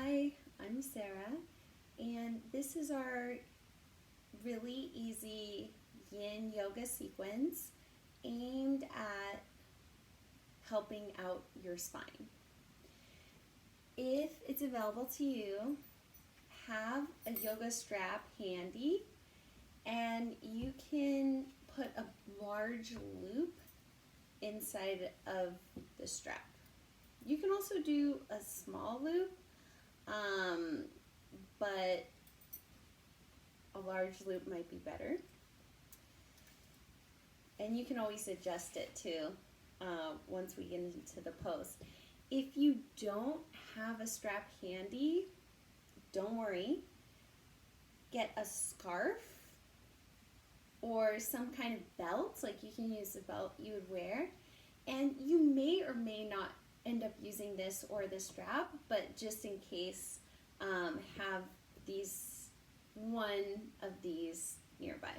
Hi, I'm Sarah, and this is our really easy yin yoga sequence aimed at helping out your spine. If it's available to you, have a yoga strap handy, and you can put a large loop inside of the strap. You can also do a small loop, but a large loop might be better. And you can always adjust it too once we get into the pose. If you don't have a strap handy, don't worry. Get a scarf or some kind of belt, like you can use the belt you would wear. And you may or may not end up using this or the strap, but just in case, have one of these nearby.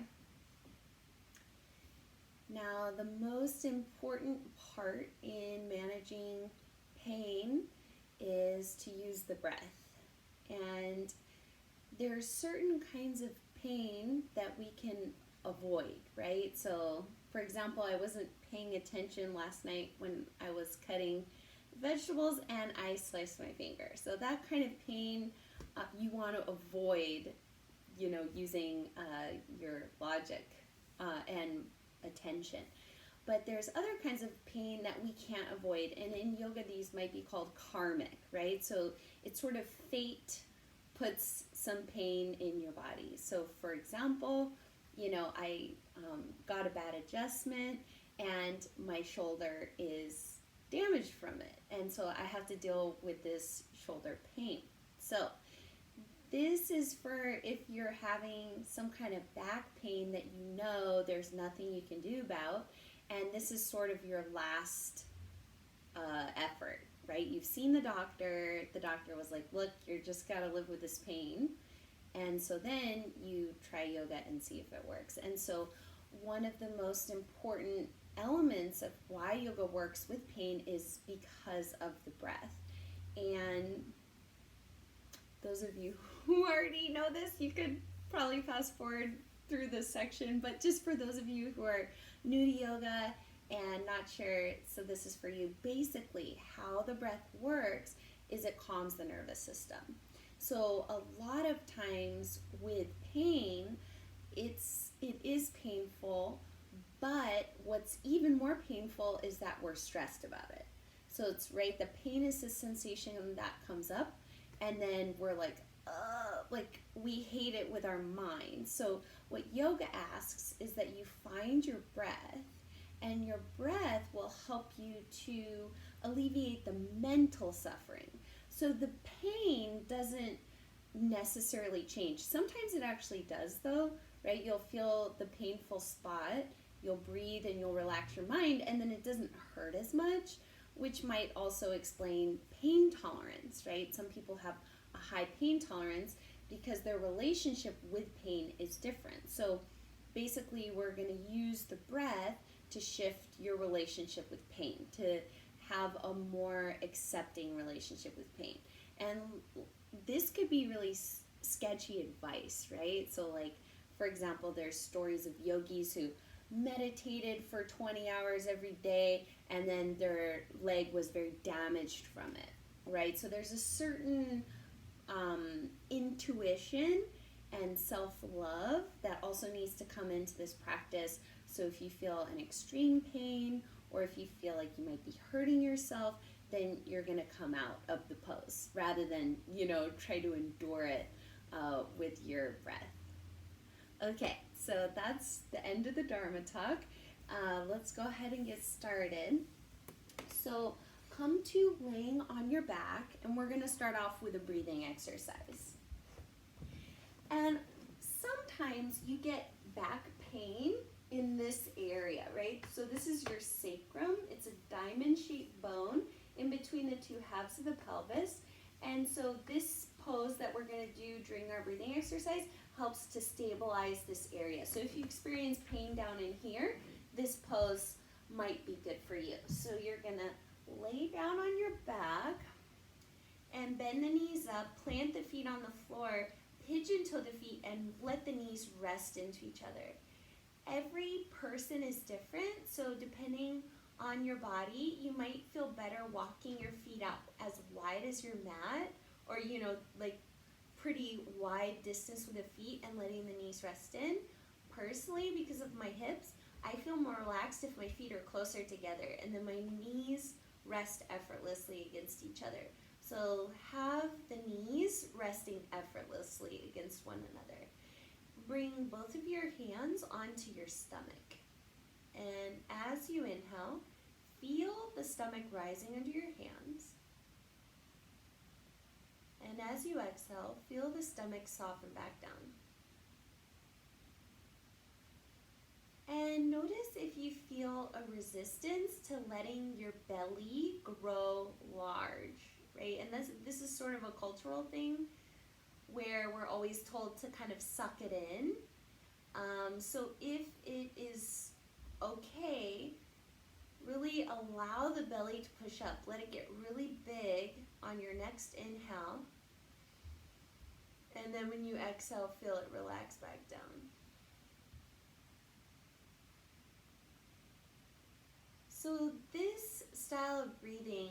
Now, the most important part in managing pain is to use the breath. And there are certain kinds of pain that we can avoid, right? So, for example, I wasn't paying attention last night when I was cutting vegetables and I sliced my finger. So that kind of pain you want to avoid, using your logic and attention. But there's other kinds of pain that we can't avoid, and in yoga these might be called karmic, right? So it's sort of fate puts some pain in your body. So for example, I got a bad adjustment and my shoulder is damaged from it, and so I have to deal with this shoulder pain. So this is for if you're having some kind of back pain that there's nothing you can do about, and this is sort of your last effort, right? You've seen the doctor was like, look, you're just gotta live with this pain, and so then you try yoga and see if it works. And so one of the most important elements of why yoga works with pain is because of the breath. And those of you who already know this, you could probably fast forward through this section, but just for those of you who are new to yoga and not sure, so this is for you. Basically, how the breath works is it calms the nervous system. So a lot of times with pain, it is painful, but what's even more painful is that we're stressed about it. So it's right, the pain is the sensation that comes up, and then we're like we hate it with our mind. So what yoga asks is that you find your breath, and your breath will help you to alleviate the mental suffering. So the pain doesn't necessarily change. Sometimes it actually does though, right? You'll feel the painful spot, you'll breathe and you'll relax your mind, and then it doesn't hurt as much, which might also explain pain tolerance, right? Some people have a high pain tolerance because their relationship with pain is different. So basically we're going to use the breath to shift your relationship with pain, to have a more accepting relationship with pain. And this could be really sketchy advice, right? So like, for example, there's stories of yogis who meditated for 20 hours every day and then their leg was very damaged from it, right? So there's a certain intuition and self-love that also needs to come into this practice. So if you feel an extreme pain, or if you feel like you might be hurting yourself, then you're going to come out of the pose rather than, try to endure it with your breath. Okay, so that's the end of the Dharma talk. Let's go ahead and get started. So come to laying on your back, and we're going to start off with a breathing exercise. And sometimes you get back pain in this area, right? So this is your sacrum. It's a diamond-shaped bone in between the two halves of the pelvis. And so this pose that we're going to do during our breathing exercise helps to stabilize this area. So if you experience pain down in here, this pose might be good for you. So you're going to lay down on your back and bend the knees up, plant the feet on the floor, pigeon toe the feet, and let the knees rest into each other. Every person is different, so depending on your body, you might feel better walking your feet out as wide as your mat, or like pretty wide distance with the feet and letting the knees rest in. Personally, because of my hips, I feel more relaxed if my feet are closer together and then my knees rest effortlessly against each other. So have the knees resting effortlessly against one another. Bring both of your hands onto your stomach. And as you inhale, feel the stomach rising under your hands. And as you exhale, feel the stomach soften back down. And notice if you feel a resistance to letting your belly grow large, right? And this is sort of a cultural thing where we're always told to kind of suck it in. So if it is okay, really allow the belly to push up. Let it get really big on your next inhale. And then when you exhale, feel it relax back down. So this style of breathing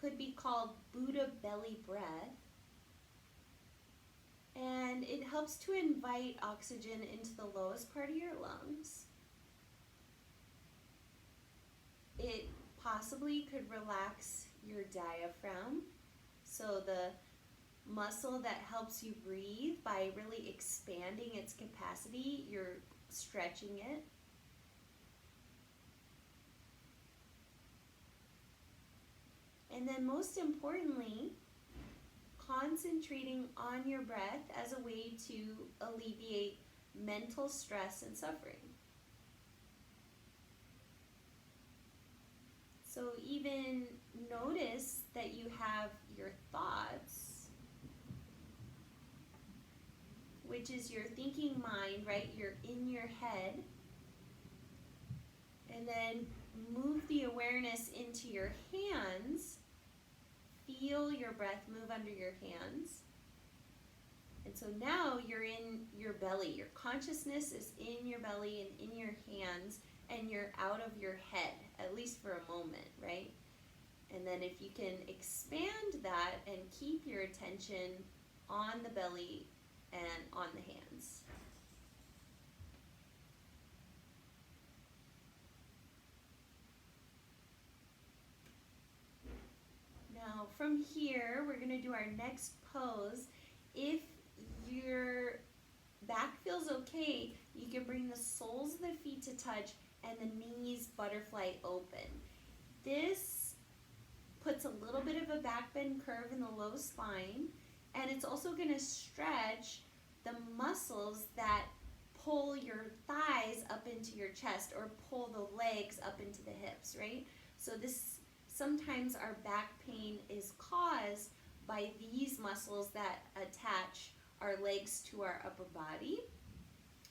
could be called Buddha belly breath. And it helps to invite oxygen into the lowest part of your lungs. It possibly could relax your diaphragm, so the muscle that helps you breathe by really expanding its capacity, you're stretching it. And then most importantly, concentrating on your breath as a way to alleviate mental stress and suffering. So even notice that you have your thoughts, which is your thinking mind, right? You're in your head. And then move the awareness into your hands. Feel your breath move under your hands. And so now you're in your belly. Your consciousness is in your belly and in your hands, and you're out of your head, at least for a moment, right? And then if you can expand that and keep your attention on the belly and on the hands. Now from here, we're going to do our next pose. If your back feels okay, you can bring the soles of the feet to touch and the knees butterfly open. This puts a little bit of a back bend curve in the low spine, and it's also going to stretch the muscles that pull your thighs up into your chest or pull the legs up into the hips, right? So sometimes our back pain is caused by these muscles that attach our legs to our upper body.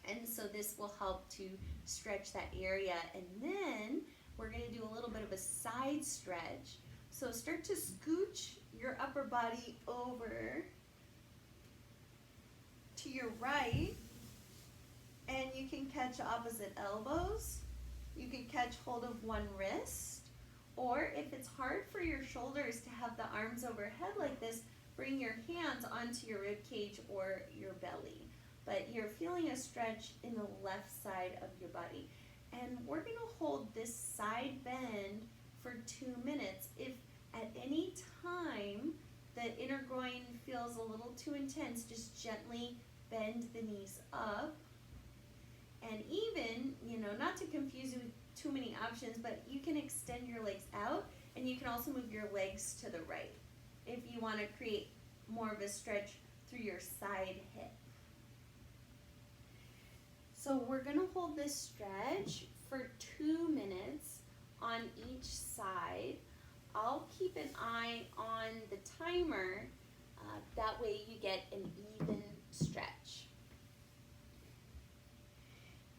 And so this will help to stretch that area. And then we're going to do a little bit of a side stretch. So start to scooch your upper body over to your right, and you can catch opposite elbows. You can catch hold of one wrist, or if it's hard for your shoulders to have the arms overhead like this, bring your hands onto your rib cage or your belly. But you're feeling a stretch in the left side of your body. And we're going to hold this side bend for 2 minutes. If at any time the inner groin feels a little too intense, just gently bend the knees up. And even, not to confuse you with too many options, but you can extend your legs out, and you can also move your legs to the right if you want to create more of a stretch through your side hip. So we're going to hold this stretch for 2 minutes on each side. I'll keep an eye on the timer. That way you get an even stretch.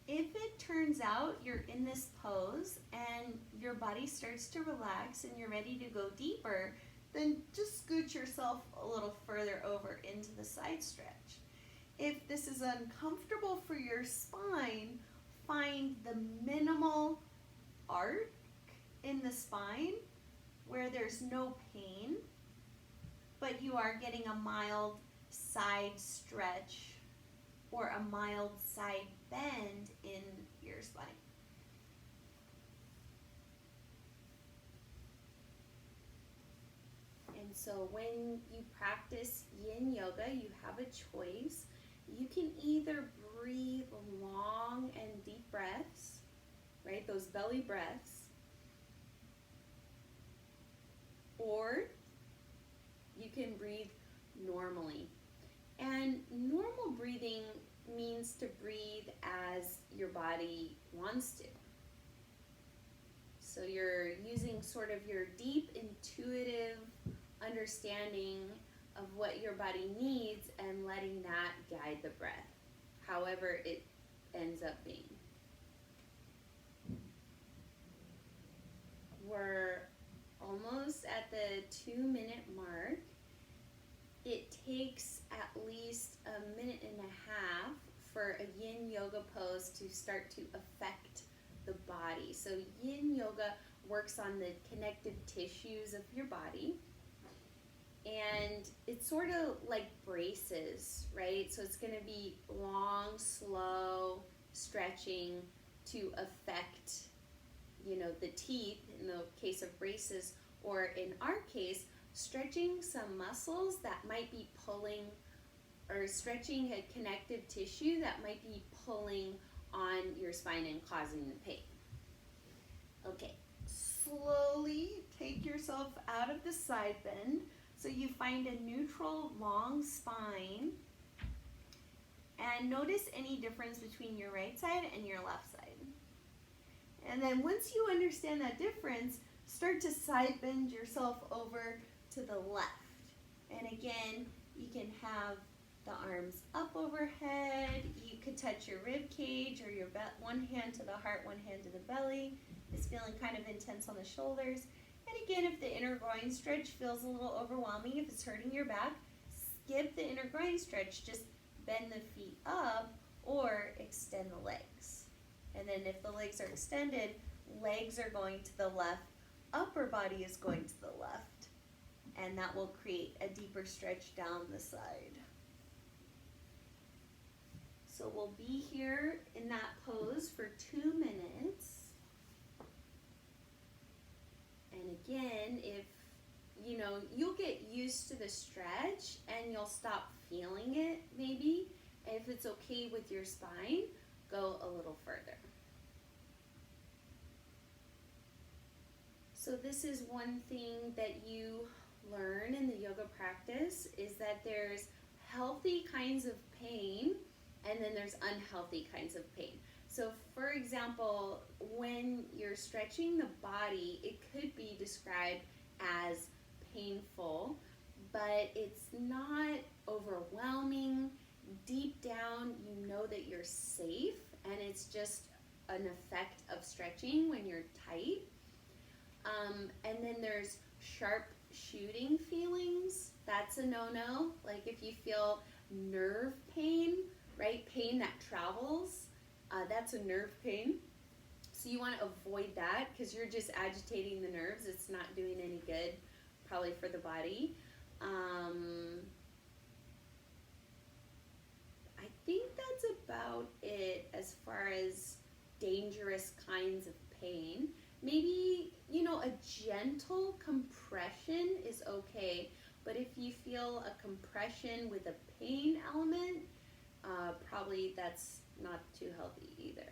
If it turns out you're in this pose and your body starts to relax and you're ready to go deeper, then just scoot yourself a little further over into the side stretch. If this is uncomfortable for your spine, find the minimal arc in the spine where there's no pain, but you are getting a mild side stretch or a mild side bend in your spine. And so when you practice yin yoga, you have a choice. You can either breathe long and deep breaths, right? Those belly breaths. Or you can breathe normally. And normal breathing means to breathe as your body wants to. So you're using sort of your deep intuitive understanding of what your body needs and letting that guide the breath, however it ends up being. We're almost at the 2-minute mark. It takes at least a minute and a half for a yin yoga pose to start to affect the body. So yin yoga works on the connective tissues of your body. And it's sort of like braces, right? So it's going to be long, slow stretching to affect, the teeth in the case of braces, or in our case, stretching some muscles that might be pulling, or stretching a connective tissue that might be pulling on your spine and causing the pain. Okay, slowly take yourself out of the side bend. So you find a neutral long spine, and notice any difference between your right side and your left side. And then once you understand that difference, start to side bend yourself over to the left. And again, you can have the arms up overhead. You could touch your rib cage or your one hand to the heart, one hand to the belly. It's feeling kind of intense on the shoulders. And again, if the inner groin stretch feels a little overwhelming, if it's hurting your back, skip the inner groin stretch. Just bend the feet up or extend the legs. And then if the legs are extended, legs are going to the left, upper body is going to the left. And that will create a deeper stretch down the side. So we'll be here in that pose for 2 minutes. And again, if you'll get used to the stretch and you'll stop feeling it maybe. If it's okay with your spine, go a little further. So this is one thing that you learn in the yoga practice, is that there's healthy kinds of pain and then there's unhealthy kinds of pain. So for example, when you're stretching the body, it could be described as painful, but it's not overwhelming. Deep down, you know that you're safe, and it's just an effect of stretching when you're tight. And then there's sharp shooting feelings. That's a no-no. Like if you feel nerve pain, right? Pain that travels. That's a nerve pain. So you want to avoid that because you're just agitating the nerves. It's not doing any good, probably for the body. I think that's about it as far as dangerous kinds of pain. Maybe, a gentle compression is okay, but if you feel a compression with a pain element, probably that's not too healthy either.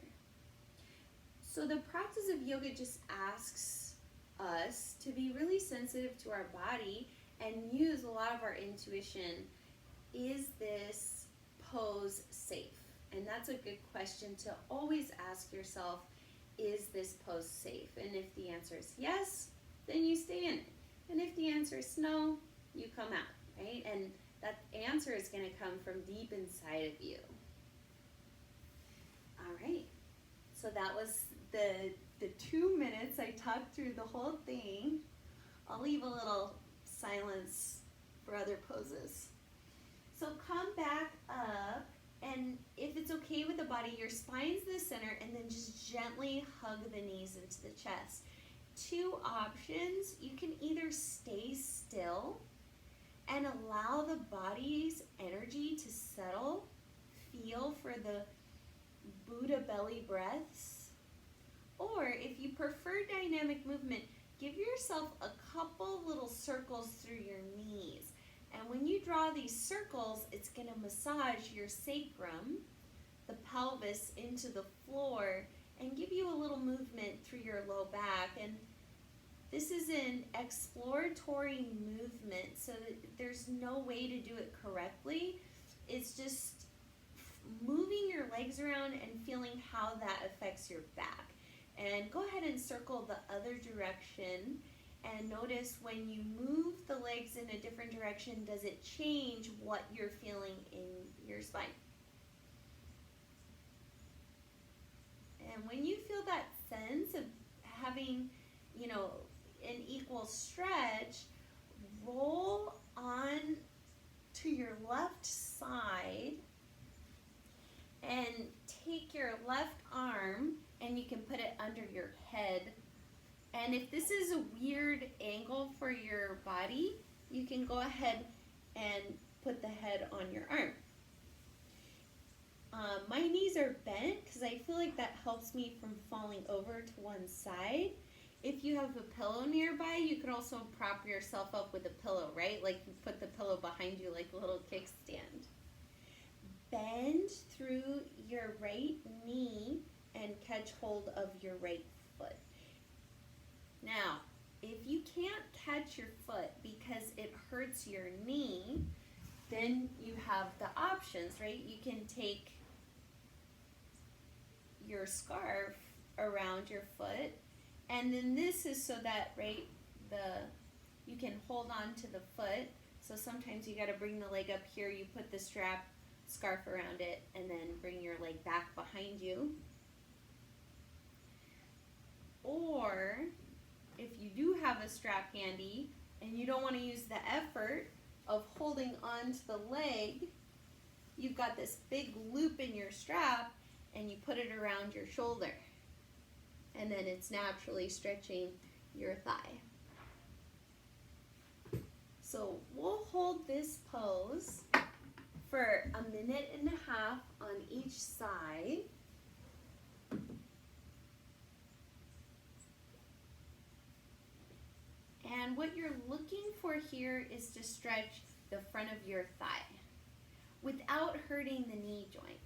So the practice of yoga just asks us to be really sensitive to our body and use a lot of our intuition. Is this pose safe? And that's a good question to always ask yourself. Is this pose safe? And if the answer is yes, then you stay in it. And if the answer is no, you come out, right? And that answer is going to come from deep inside of you. All right. So that was the 2 minutes. I talked through the whole thing. I'll leave a little silence for other poses. So come back up, and if it's okay with the body, your spine's the center, and then just gently hug the knees into the chest. Two options: you can either stay still and allow the body's energy to settle, feel for the Buddha belly breaths, or if you prefer dynamic movement, give yourself a couple little circles through your knees. And when you draw these circles, it's going to massage your sacrum, the pelvis, into the floor and give you a little movement through your low back. And this is an exploratory movement, so that there's no way to do it correctly. It's just moving your legs around and feeling how that affects your back. And go ahead and circle the other direction, and notice when you move the legs in a different direction, does it change what you're feeling in your spine? And when you feel that sense of having, an equal stretch, roll on to your left side and take your left arm and you can put it under your head. And if this is a weird angle for your body, you can go ahead and put the head on your arm. My knees are bent because I feel like that helps me from falling over to one side. If you have a pillow nearby, you could also prop yourself up with a pillow, right? Like you put the pillow behind you like a little kickstand. Bend through your right knee and catch hold of your right foot. Now, if you can't catch your foot because it hurts your knee, then you have the options, right? You can take your scarf around your foot, and then this is so that, right, you can hold on to the foot. So sometimes you got to bring the leg up here, you put the scarf around it, and then bring your leg back behind you. Or if you do have a strap handy and you don't want to use the effort of holding on to the leg, you've got this big loop in your strap and you put it around your shoulder, and then it's naturally stretching your thigh. So we'll hold this pose for 1.5 minutes on each side. And what you're looking for here is to stretch the front of your thigh without hurting the knee joint.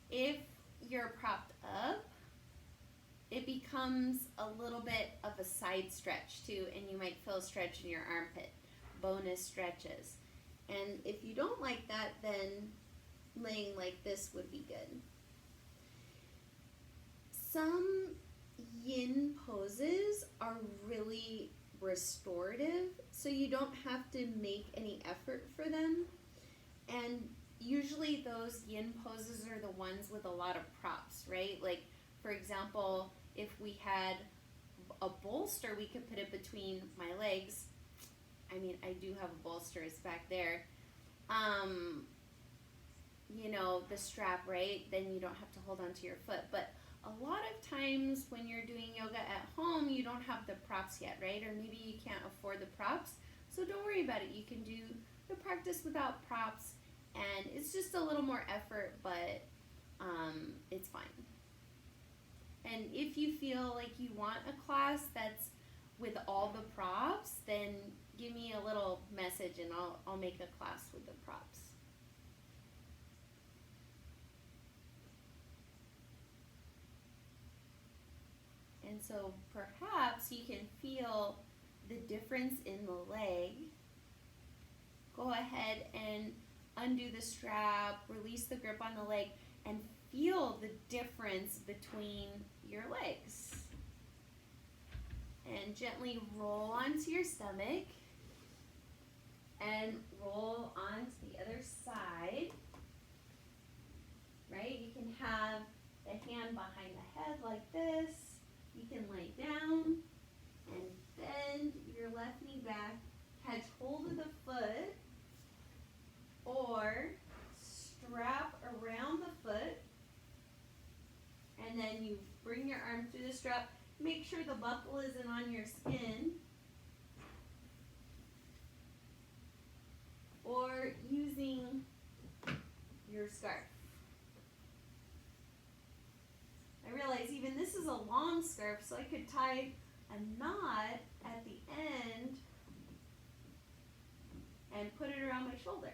If you're propped up, it becomes a little bit of a side stretch too, and you might feel a stretch in your armpit, bonus stretches. And if you don't like that, then laying like this would be good. Some yin poses are really restorative, so you don't have to make any effort for them. And usually those yin poses are the ones with a lot of props, right? Like, for example, if we had a bolster, we could put it between my legs. I mean, I do have a bolster, it's back there. The strap, right? Then you don't have to hold on to your foot. But a lot of times when you're doing yoga at home, you don't have the props yet, right? Or maybe you can't afford the props. So don't worry about it. You can do the practice without props, and it's just a little more effort, but it's fine. And if you feel like you want a class that's with all the props, then give me a little message and I'll make a class with the props. And so perhaps you can feel the difference in the leg. Go ahead and undo the strap, release the grip on the leg, and feel the difference between your legs. And gently roll onto your stomach and roll onto the other side. Right? You can have the hand behind the head like this. You can lay down and bend your left knee back, catch hold of the foot or strap around the foot, and then you bring your arm through the strap. Make sure the buckle isn't on your skin. Or using your scarf. I realize even this is a long scarf, so I could tie a knot at the end and put it around my shoulder.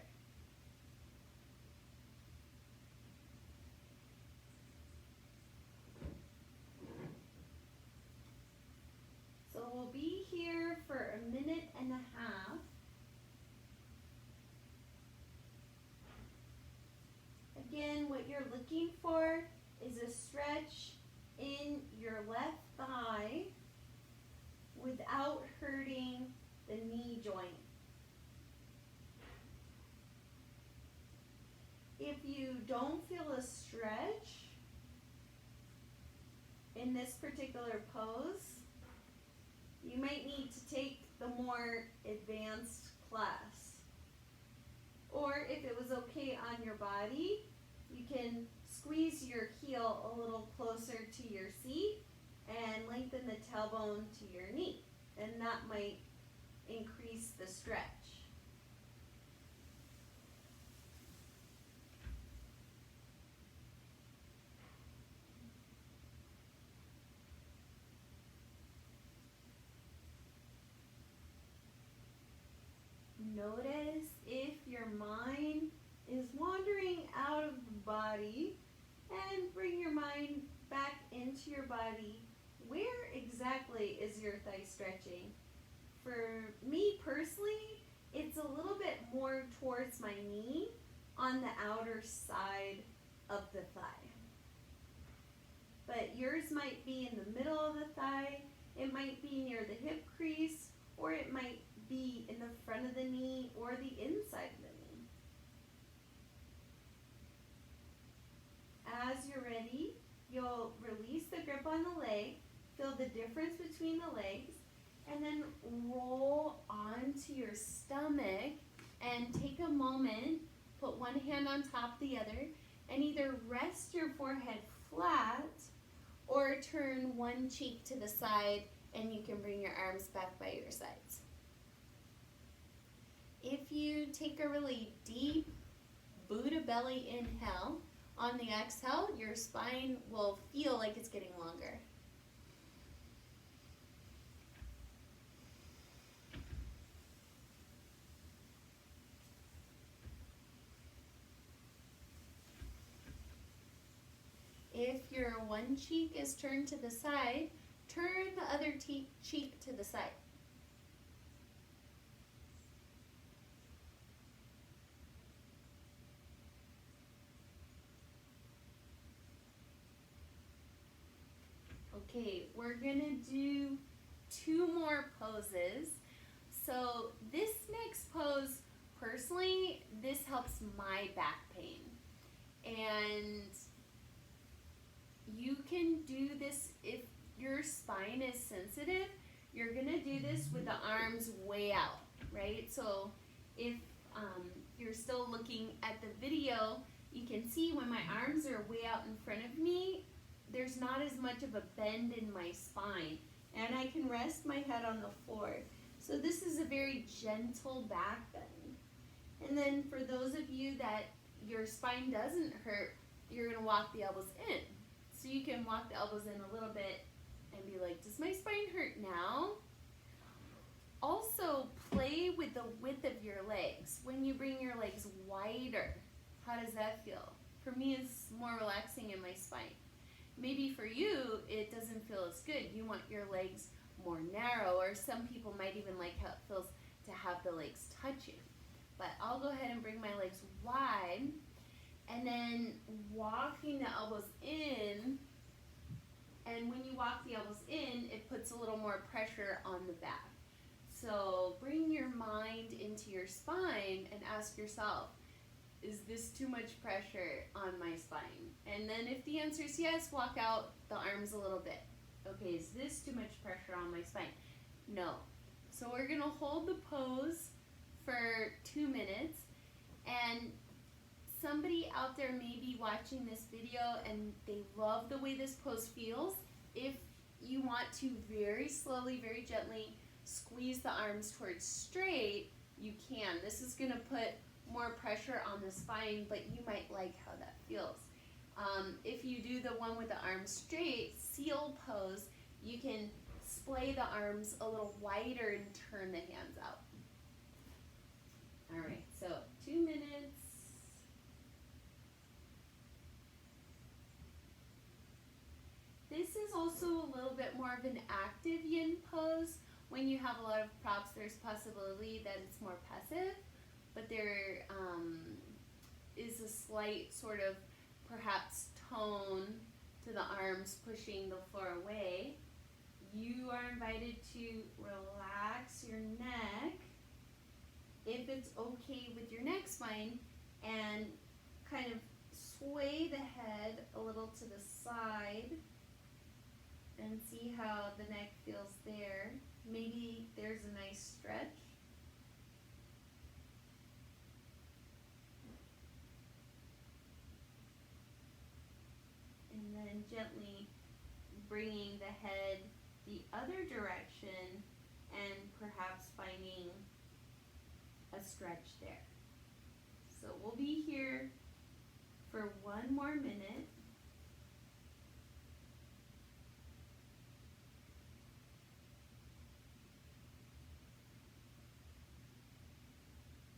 So we'll be here for 1.5 minutes. Again, what you're looking for is a stretch in your left thigh without hurting the knee joint. If you don't feel a stretch in this particular pose, you might need to take the more advanced class. Or if it was okay on your body, you can squeeze your heel a little closer to your seat and lengthen the tailbone to your knee. And that might increase the stretch. Notice if your mind is wandering out of the body, and bring your mind back into your body. Where exactly is your thigh stretching? For me personally, it's a little bit more towards my knee on the outer side of the thigh. But yours might be in the middle of the thigh, it might be near the hip crease, or it might be in the front of the knee or the inside of the knee. As you're ready, you'll release the grip on the leg, feel the difference between the legs, and then roll onto your stomach and take a moment, put one hand on top of the other, and either rest your forehead flat or turn one cheek to the side, and you can bring your arms back by your sides. If you take a really deep Buddha belly inhale, on the exhale, your spine will feel like it's getting longer. If your one cheek is turned to the side, turn the other cheek to the side. Okay, we're gonna do 2 more poses. So this next pose, personally, this helps my back pain. And you can do this if your spine is sensitive. You're gonna do this with the arms way out, right? So if you're still looking at the video, you can see when my arms are way out in front of me, there's not as much of a bend in my spine, and I can rest my head on the floor. So this is a very gentle back bend. And then for those of you that your spine doesn't hurt, you're gonna walk the elbows in. So you can walk the elbows in a little bit and be like, does my spine hurt now? Also, play with the width of your legs. When you bring your legs wider, how does that feel? For me, it's more relaxing in my spine. Maybe for you, it doesn't feel as good. You want your legs more narrow, or some people might even like how it feels to have the legs touching. But I'll go ahead and bring my legs wide, and then walking the elbows in. And when you walk the elbows in, it puts a little more pressure on the back. So bring your mind into your spine and ask yourself, is this too much pressure on my spine? And then if the answer is yes, walk out the arms a little bit. Okay, is this too much pressure on my spine? No. So we're gonna hold the pose for somebody out there may be watching this video and they love the way this pose feels. If you want to very slowly, very gently squeeze the arms towards straight, you can. This is going to put more pressure on the spine, but you might like how that feels. If you do the one with the arms straight, seal pose, you can splay the arms a little wider and turn the hands out. All right, so 2 minutes. This is also a little bit more of an active yin pose. When you have a lot of props, there's possibility that it's more passive, but there is a slight sort of perhaps tone to the arms pushing the floor away. You are invited to relax your neck, if it's okay with your neck spine, and kind of sway the head a little to the side and see how the neck feels there. Maybe there's a nice stretch. And then gently bringing the head the other direction and perhaps finding a stretch there. So we'll be here for 1 more minute.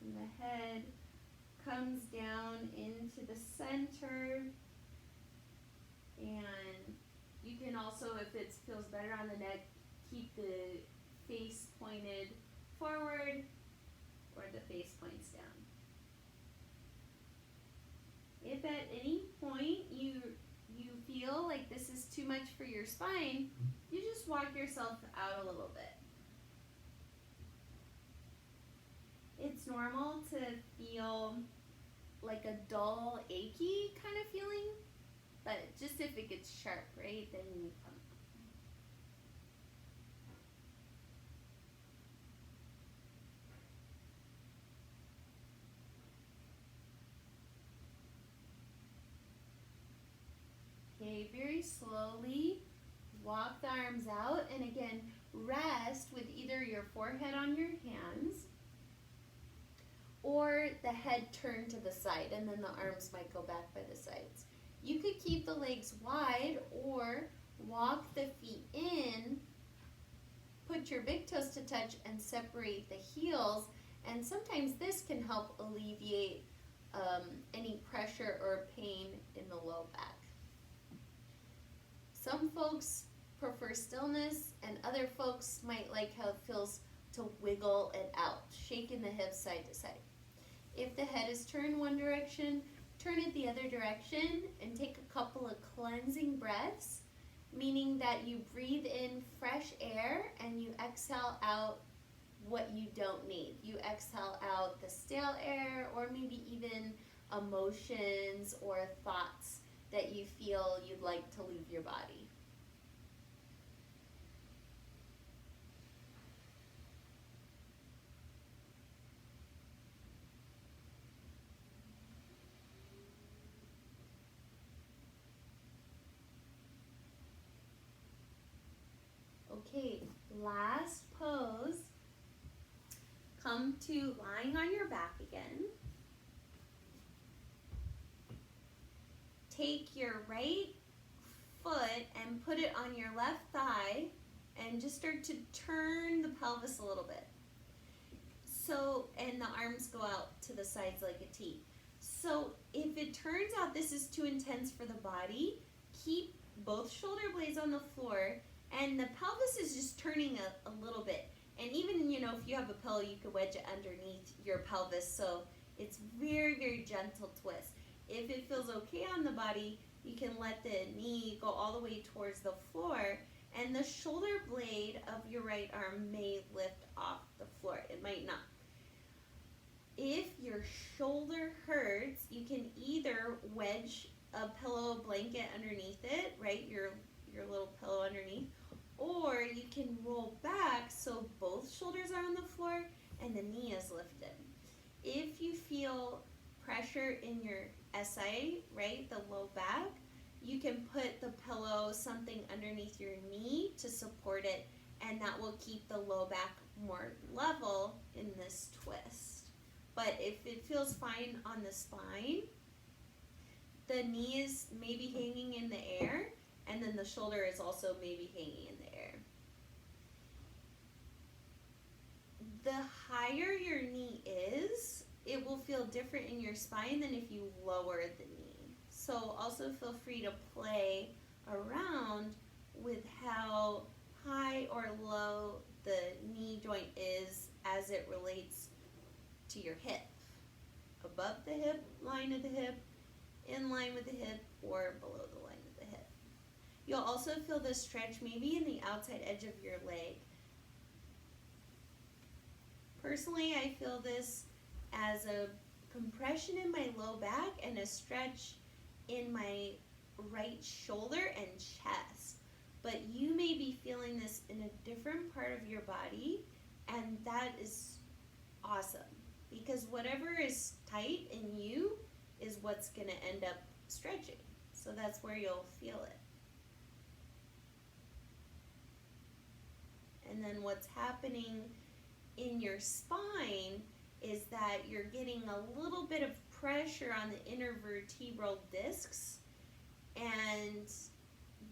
And the head comes down into the center, and you can also, if it feels better on the neck, keep the face pointed forward or the face points down. If at any point you feel like this is too much for your spine, you just walk yourself out a little bit. It's normal to feel like a dull, achy kind of feeling, but just if it gets sharp, right, then you come. Okay, very slowly walk the arms out, and again, rest with either your forehead on your hands or the head turned to the side, and then the arms might go back by the sides. You could keep the legs wide or walk the feet in, put your big toes to touch, and separate the heels, and sometimes this can help alleviate any pressure or pain in the low back. Some folks prefer stillness, and other folks might like how it feels to wiggle it out, shaking the hips side to side. If the head is turned one direction, turn it the other direction and take a couple of cleansing breaths, meaning that you breathe in fresh air and you exhale out what you don't need. You exhale out the stale air, or maybe even emotions or thoughts that you feel you'd like to leave your body. Okay, last pose. Come to lying on your back again. Take your right foot and put it on your left thigh and just start to turn the pelvis a little bit. So, and the arms go out to the sides like a T. So if it turns out this is too intense for the body, keep both shoulder blades on the floor, and the pelvis is just turning a little bit. And even, if you have a pillow, you could wedge it underneath your pelvis, so it's very, very gentle twist. If it feels okay on the body, you can let the knee go all the way towards the floor, and the shoulder blade of your right arm may lift off the floor. It might not. If your shoulder hurts, you can either wedge a pillow blanket underneath it, right, your little pillow underneath, or you can roll back so both shoulders are on the floor and the knee is lifted. If you feel pressure pressure in your SI, right, the low back, you can put the pillow, something underneath your knee to support it, and that will keep the low back more level in this twist. But if it feels fine on the spine, the knee is maybe hanging in the air, and then the shoulder is also maybe hanging in the air. The higher your knee is, it will feel different in your spine than if you lower the knee. So also feel free to play around with how high or low the knee joint is as it relates to your hip. Above the hip, line of the hip, in line with the hip, or below the line of the hip. You'll also feel the stretch maybe in the outside edge of your leg. Personally, I feel this as a compression in my low back and a stretch in my right shoulder and chest. But you may be feeling this in a different part of your body, and that is awesome, because whatever is tight in you is what's going to end up stretching. So that's where you'll feel it. And then what's happening in your spine is that you're getting a little bit of pressure on the inner vertebral discs, and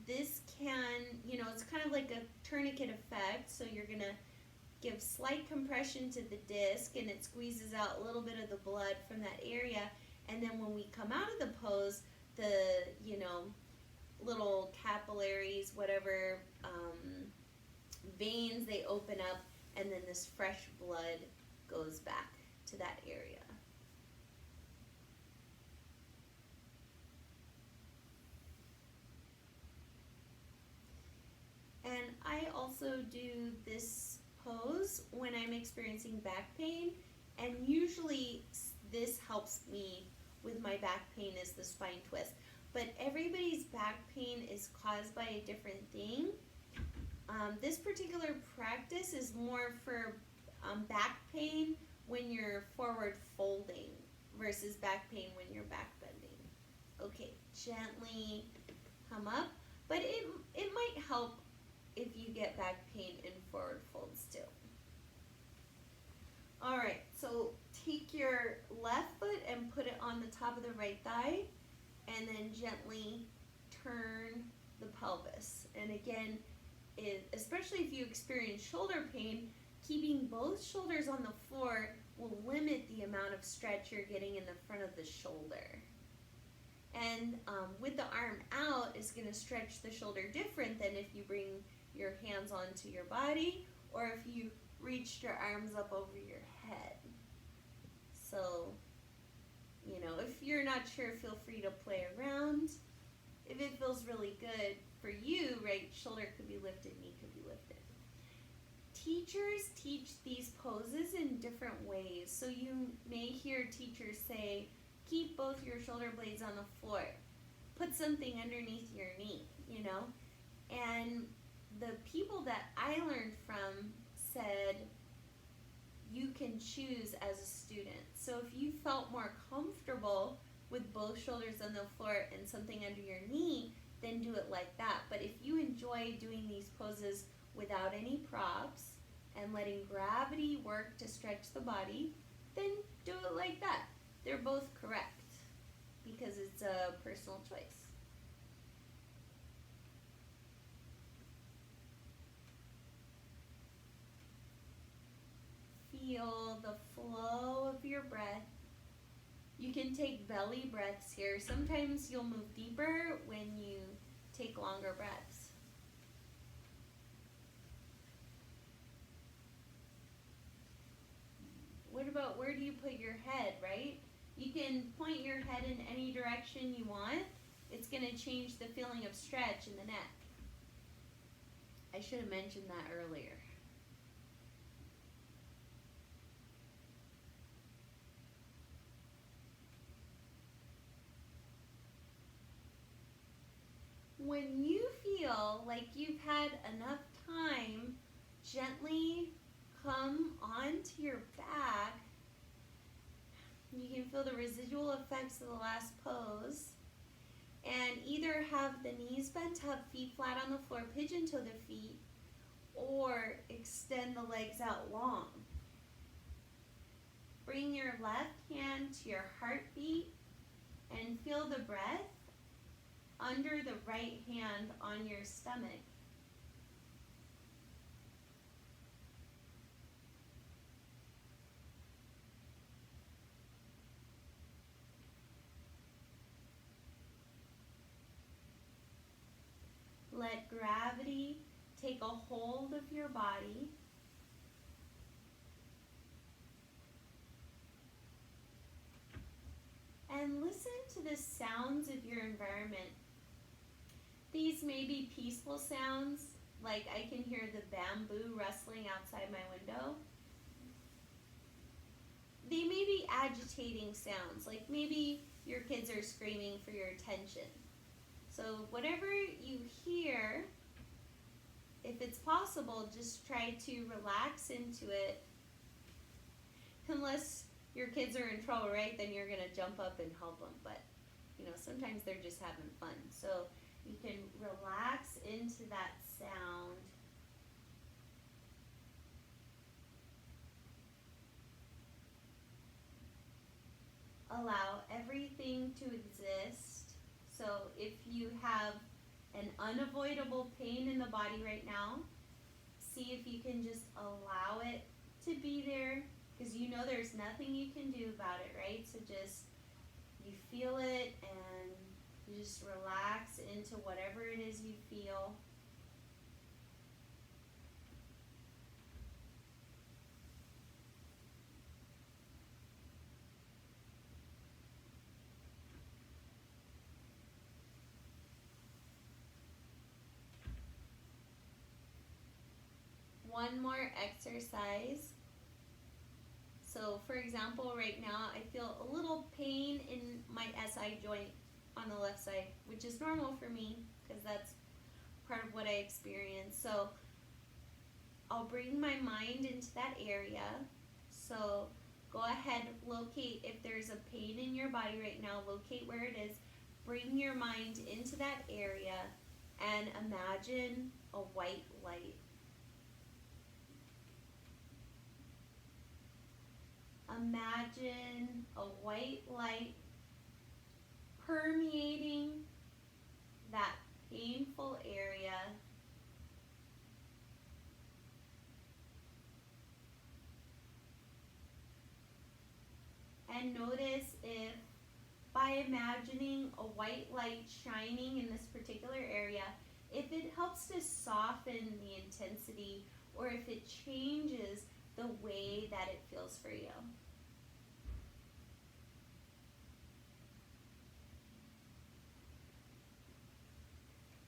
this can, it's kind of like a tourniquet effect. So you're going to give slight compression to the disc, and it squeezes out a little bit of the blood from that area. And then when we come out of the pose, the, little capillaries, whatever, veins, they open up, and then this fresh blood goes back to that area. And I also do this pose when I'm experiencing back pain, and usually this helps me with my back pain is the spine twist. But everybody's back pain is caused by a different thing. This particular practice is more for back pain when you're forward folding versus back pain when you're back bending. Okay, gently come up, but it might help if you get back pain in forward folds too. All right, so take your left foot and put it on the top of the right thigh, and then gently turn the pelvis. And again, especially if you experience shoulder pain, keeping both shoulders on the floor will limit the amount of stretch you're getting in the front of the shoulder. And with the arm out, is going to stretch the shoulder different than if you bring your hands onto your body or if you reached your arms up over your head. So, if you're not sure, feel free to play around. If it feels really good for you, right, shoulder could be lifted, knee could be lifted. Teachers teach these poses in different ways. So you may hear teachers say, keep both your shoulder blades on the floor. Put something underneath your knee, And the people that I learned from said you can choose as a student. So if you felt more comfortable with both shoulders on the floor and something under your knee, then do it like that. But if you enjoy doing these poses without any props and letting gravity work to stretch the body, then do it like that. They're both correct because it's a personal choice. Feel the flow of your breath. You can take belly breaths here. Sometimes you'll move deeper when you take longer breaths. What about where do you put your head, right? You can point your head in any direction you want. It's going to change the feeling of stretch in the neck. I should have mentioned that earlier. When you feel like you've had enough time, gently come onto your back. You can feel the residual effects of the last pose. And either have the knees bent up, feet flat on the floor, pigeon toe the feet, or extend the legs out long. Bring your left hand to your heartbeat and feel the breath under the right hand on your stomach. Let gravity take a hold of your body. And listen to the sounds of your environment. These may be peaceful sounds, like I can hear the bamboo rustling outside my window. They may be agitating sounds, like maybe your kids are screaming for your attention. So whatever you hear, if it's possible, just try to relax into it. Unless your kids are in trouble, right? Then you're gonna jump up and help them. But sometimes they're just having fun. So you can relax into that sound. Allow everything to exist. So if you have an unavoidable pain in the body right now, see if you can just allow it to be there, because there's nothing you can do about it, right? So just, you feel it and you just relax into whatever it is you feel. One more exercise. So for example, right now I feel a little pain in my SI joint on the left side, which is normal for me because that's part of what I experience. So I'll bring my mind into that area. So go ahead, locate if there's a pain in your body right now, locate where it is, bring your mind into that area and imagine a white light. Imagine a white light permeating that painful area. And notice if, by imagining a white light shining in this particular area, if it helps to soften the intensity or if it changes the way that it feels for you.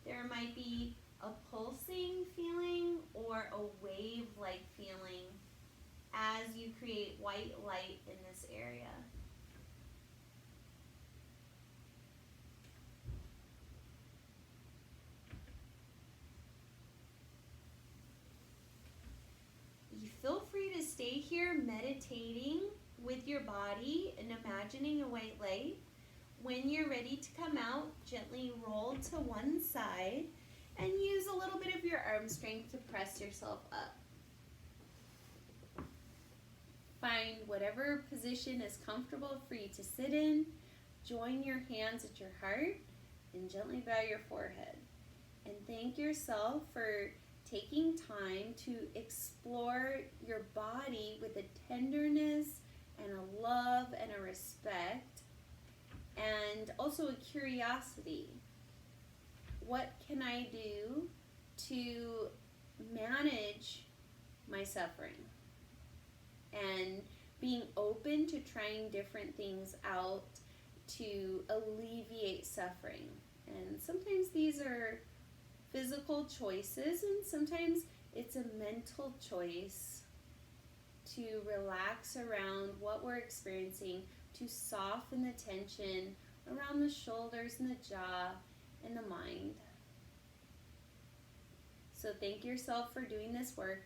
There might be a pulsing feeling or a wave-like feeling as you create white light in this area. You feel free to stay here meditating with your body and imagining a white light. When you're ready to come out, gently roll to one side and use a little bit of your arm strength to press yourself up. Find whatever position is comfortable for you to sit in. Join your hands at your heart and gently bow your forehead. And thank yourself for taking time to explore your body with a tenderness and a love and a respect, and also a curiosity. What can I do to manage my suffering? And being open to trying different things out to alleviate suffering. And sometimes these are physical choices, and sometimes it's a mental choice to relax around what we're experiencing, to soften the tension around the shoulders and the jaw and the mind. So thank yourself for doing this work.